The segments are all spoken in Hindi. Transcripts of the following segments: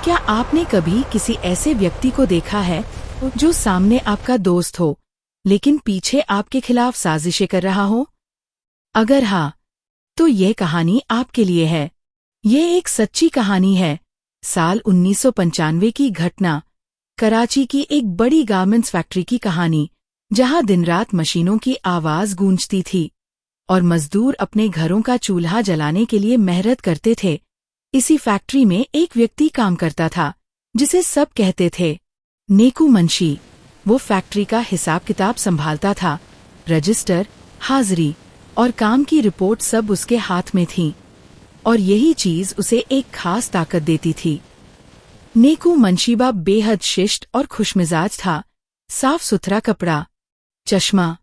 क्या आपने कभी किसी ऐसे व्यक्ति को देखा है जो सामने आपका दोस्त हो लेकिन पीछे आपके खिलाफ साजिशें कर रहा हो? अगर हाँ, तो यह कहानी आपके लिए है। ये एक सच्ची कहानी है। साल 1995 की घटना, कराची की एक बड़ी गारमेंट्स फैक्ट्री की कहानी, जहां दिन रात मशीनों की आवाज गूंजती थी और मजदूर अपने घरों का चूल्हा जलाने के लिए मेहनत करते थे। इसी फैक्ट्री में एक व्यक्ति काम करता था जिसे सब कहते थे नेकू मुंशी। वो फैक्ट्री का हिसाब किताब संभालता था। रजिस्टर, हाजिरी और काम की रिपोर्ट सब उसके हाथ में थी और यही चीज उसे एक खास ताकत देती थी। नेकू मुंशीबा बेहद शिष्ट और खुशमिजाज था। साफ सुथरा कपड़ा, चश्मा,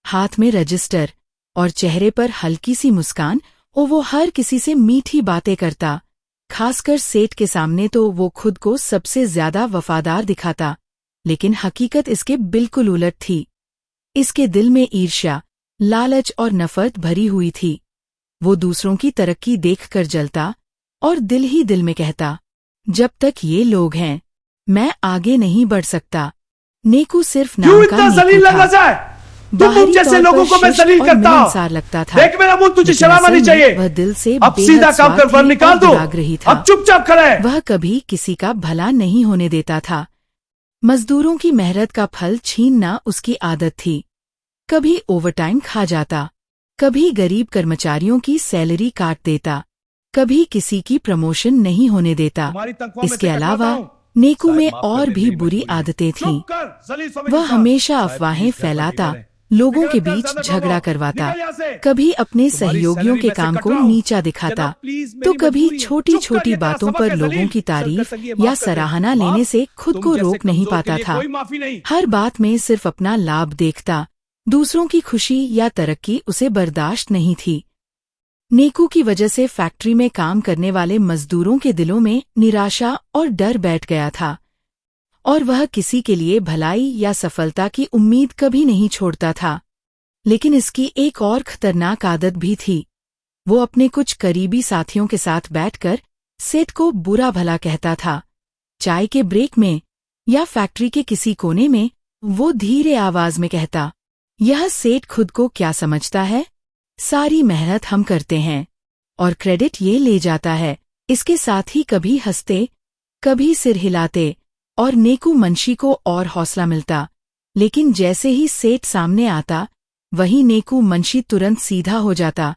हाथ में रजिस्टर और चेहरे पर हल्की सी मुस्कान, और वो हर किसी से मीठी बातें करता। खासकर सेठ के सामने तो वो खुद को सबसे ज्यादा वफादार दिखाता, लेकिन हकीकत इसके बिल्कुल उलट थी। इसके दिल में ईर्ष्या, लालच और नफरत भरी हुई थी। वो दूसरों की तरक्की देखकर जलता और दिल ही दिल में कहता, जब तक ये लोग हैं, मैं आगे नहीं बढ़ सकता। नेकू सिर्फ नाम का नेकू था। तुम जैसे लोगों को मैं जलील करता हूं। लगता था। देख मेरा मुंह, तुझे शर्म आनी चाहिए। वह दिल से अब सीधा काम कर, वरना निकाल दो। अब चुपचाप खड़ा है। वह कभी किसी का भला नहीं होने देता था। मजदूरों की मेहनत का फल छीनना उसकी आदत थी। कभी ओवरटाइम खा जाता, कभी गरीब कर्मचारियों की सैलरी काट देता, कभी किसी की प्रमोशन नहीं होने देता। इसके अलावा नेकू में और भी बुरी आदतें थीं। वह हमेशा अफवाहें फैलाता, लोगों के बीच झगड़ा करवाता, कभी अपने सहयोगियों के काम को नीचा दिखाता, तो कभी छोटी छोटी बातों पर लोगों की तारीफ या सराहना लेने से खुद को रोक नहीं पाता था। हर बात में सिर्फ अपना लाभ देखता, दूसरों की खुशी या तरक्की उसे बर्दाश्त नहीं थी। नेकू की वजह से फैक्ट्री में काम करने वाले मजदूरों के दिलों में निराशा और डर बैठ गया था और वह किसी के लिए भलाई या सफलता की उम्मीद कभी नहीं छोड़ता था। लेकिन इसकी एक और खतरनाक आदत भी थी। वो अपने कुछ करीबी साथियों के साथ बैठकर सेठ को बुरा भला कहता था। चाय के ब्रेक में या फैक्ट्री के किसी कोने में वो धीरे आवाज में कहता, यह सेठ खुद को क्या समझता है, सारी मेहनत हम करते हैं और क्रेडिट ये ले जाता है। इसके साथ ही कभी हंसते, कभी सिर हिलाते और नेकू मुंशी को और हौसला मिलता। लेकिन जैसे ही सेठ सामने आता, वही नेकू मुंशी तुरंत सीधा हो जाता,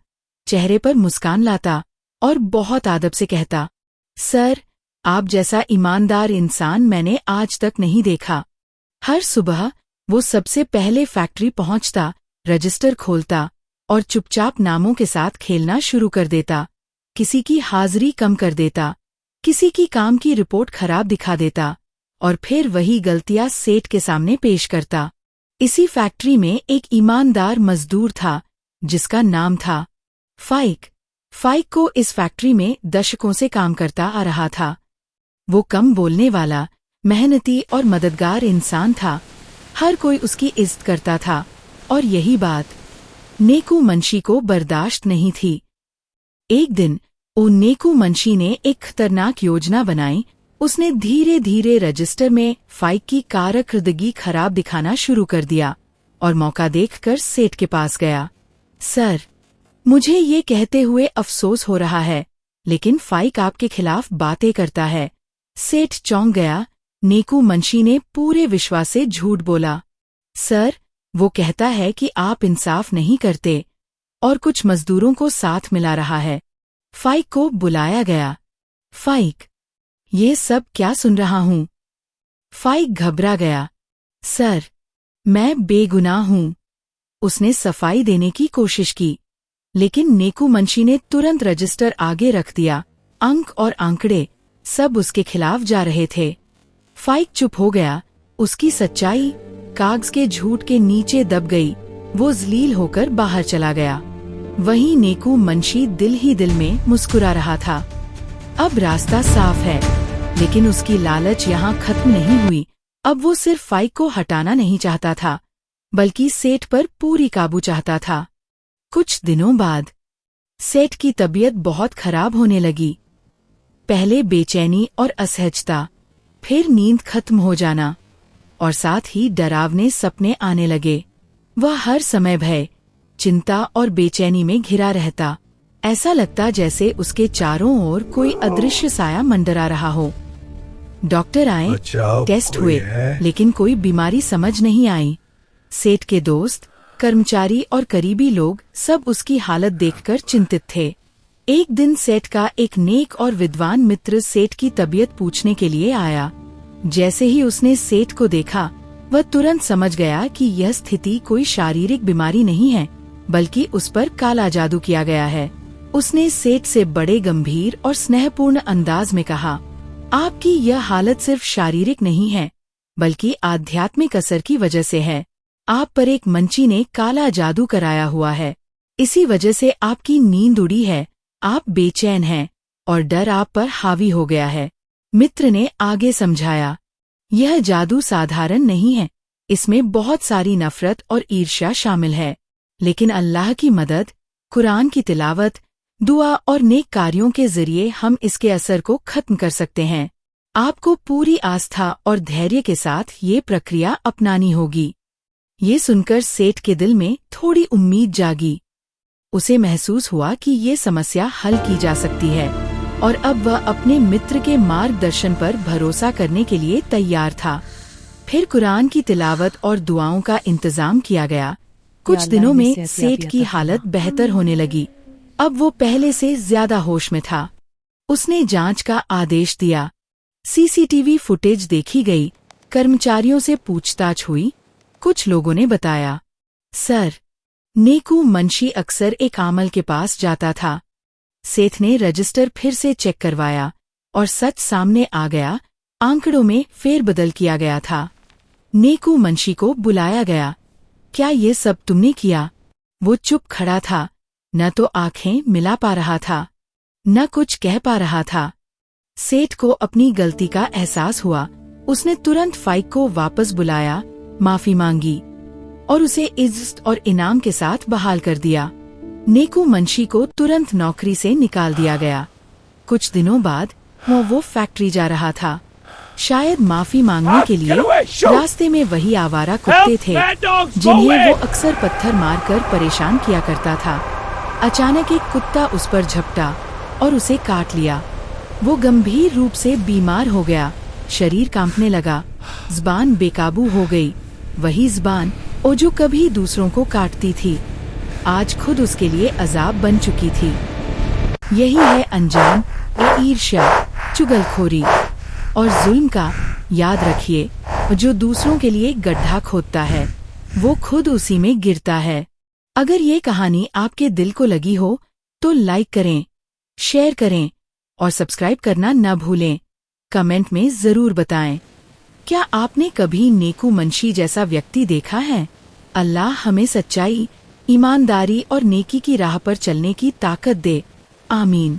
चेहरे पर मुस्कान लाता और बहुत आदब से कहता, सर, आप जैसा ईमानदार इंसान मैंने आज तक नहीं देखा। हर सुबह वो सबसे पहले फैक्ट्री पहुंचता, रजिस्टर खोलता और चुपचाप नामों के साथ खेलना शुरू कर देता। किसी की हाजिरी कम कर देता, किसी की काम की रिपोर्ट खराब दिखा देता और फिर वही गलतियां सेठ के सामने पेश करता। इसी फैक्ट्री में एक ईमानदार मजदूर था जिसका नाम था फाइक। फाइक को इस फैक्ट्री में दशकों से काम करता आ रहा था। वो कम बोलने वाला, मेहनती और मददगार इंसान था। हर कोई उसकी इज्जत करता था और यही बात नेकू मुंशी को बर्दाश्त नहीं थी। एक दिन नेकू मुंशी ने एक खतरनाक योजना बनाई। उसने धीरे धीरे रजिस्टर में फाइक की कारकर्दगी खराब दिखाना शुरू कर दिया और मौका देखकर सेठ के पास गया। सर, मुझे ये कहते हुए अफसोस हो रहा है, लेकिन फाइक आपके खिलाफ बातें करता है। सेठ चौंक गया। नेकू मुंशी ने पूरे विश्वास से झूठ बोला। सर, वो कहता है कि आप इंसाफ नहीं करते और कुछ मजदूरों को साथ मिला रहा है। फाइक को बुलाया गया। फाइक, ये सब क्या सुन रहा हूँ? फाइक घबरा गया। सर, मैं बेगुनाह हूँ। उसने सफाई देने की कोशिश की, लेकिन नेकू मुंशी ने तुरंत रजिस्टर आगे रख दिया। अंक और आंकड़े सब उसके खिलाफ जा रहे थे। फाइक चुप हो गया। उसकी सच्चाई कागज के झूठ के नीचे दब गई। वो जलील होकर बाहर चला गया। वहीं नेकू मुंशी दिल ही दिल में मुस्कुरा रहा था। अब रास्ता साफ है, लेकिन उसकी लालच यहाँ खत्म नहीं हुई। अब वो सिर्फ फाइक को हटाना नहीं चाहता था, बल्कि सेठ पर पूरी काबू चाहता था। कुछ दिनों बाद सेठ की तबीयत बहुत खराब होने लगी। पहले बेचैनी और असहजता, फिर नींद खत्म हो जाना और साथ ही डरावने सपने आने लगे। वह हर समय भय, चिंता और बेचैनी में घिरा रहता। ऐसा लगता जैसे उसके चारों ओर कोई अदृश्य साया मंडरा रहा हो। डॉक्टर आए, टेस्ट हुए, लेकिन कोई बीमारी समझ नहीं आई। सेठ के दोस्त, कर्मचारी और करीबी लोग सब उसकी हालत देखकर चिंतित थे। एक दिन सेठ का एक नेक और विद्वान मित्र सेठ की तबीयत पूछने के लिए आया। जैसे ही उसने सेठ को देखा, वह तुरंत समझ गया कि यह स्थिति कोई शारीरिक बीमारी नहीं है, बल्कि उस पर काला जादू किया गया है। उसने सेठ से बड़े गंभीर और स्नेहपूर्ण अंदाज में कहा, आपकी यह हालत सिर्फ शारीरिक नहीं है, बल्कि आध्यात्मिक असर की वजह से है। आप पर एक मंची ने काला जादू कराया हुआ है। इसी वजह से आपकी नींद उड़ी है, आप बेचैन हैं और डर आप पर हावी हो गया है। मित्र ने आगे समझाया, यह जादू साधारण नहीं है, इसमें बहुत सारी नफरत और ईर्ष्या शामिल है। लेकिन अल्लाह की मदद, कुरान की तिलावत, दुआ और नेक कार्यों के जरिए हम इसके असर को खत्म कर सकते हैं। आपको पूरी आस्था और धैर्य के साथ ये प्रक्रिया अपनानी होगी। ये सुनकर सेठ के दिल में थोड़ी उम्मीद जागी। उसे महसूस हुआ कि ये समस्या हल की जा सकती है और अब वह अपने मित्र के मार्गदर्शन पर भरोसा करने के लिए तैयार था। फिर कुरान की तिलावत और दुआओं का इंतजाम किया गया। कुछ दिनों में सेठ की हालत बेहतर होने लगी। अब वो पहले से ज्यादा होश में था। उसने जांच का आदेश दिया। सीसीटीवी फुटेज देखी गई, कर्मचारियों से पूछताछ हुई। कुछ लोगों ने बताया, सर, नेकू मंशी अक्सर एक आमल के पास जाता था। सेठ ने रजिस्टर फिर से चेक करवाया और सच सामने आ गया। आंकड़ों में फेरबदल किया गया था। नेकू मंशी को बुलाया गया। क्या ये सब तुमने किया? वो चुप खड़ा था, न तो आंखें मिला पा रहा था, न कुछ कह पा रहा था। सेठ को अपनी गलती का एहसास हुआ। उसने तुरंत फाइक को वापस बुलाया, माफी मांगी और उसे इज्जत और इनाम के साथ बहाल कर दिया। नेकू मंशी को तुरंत नौकरी से निकाल दिया गया। कुछ दिनों बाद वो फैक्ट्री जा रहा था, शायद माफी मांगने के लिए। रास्ते में वही आवारा कुत्ते थे जिन्हें वो अक्सर पत्थर मारकर परेशान किया करता था। अचानक एक कुत्ता उस पर झपटा और उसे काट लिया। वो गंभीर रूप से बीमार हो गया, शरीर कांपने लगा, ज़बान बेकाबू हो गई। वही ज़बान जो कभी दूसरों को काटती थी, आज खुद उसके लिए अजाब बन चुकी थी। यही है अंजाम ईर्ष्या, चुगलखोरी और जुल्म का। याद रखिए, जो दूसरों के लिए गड्ढा खोदता है, वो खुद उसी में गिरता है। अगर ये कहानी आपके दिल को लगी हो तो लाइक करें, शेयर करें और सब्सक्राइब करना न भूलें। कमेंट में जरूर बताएं, क्या आपने कभी नेकू मंशी जैसा व्यक्ति देखा है? अल्लाह हमें सच्चाई, ईमानदारी और नेकी की राह पर चलने की ताकत दे। आमीन।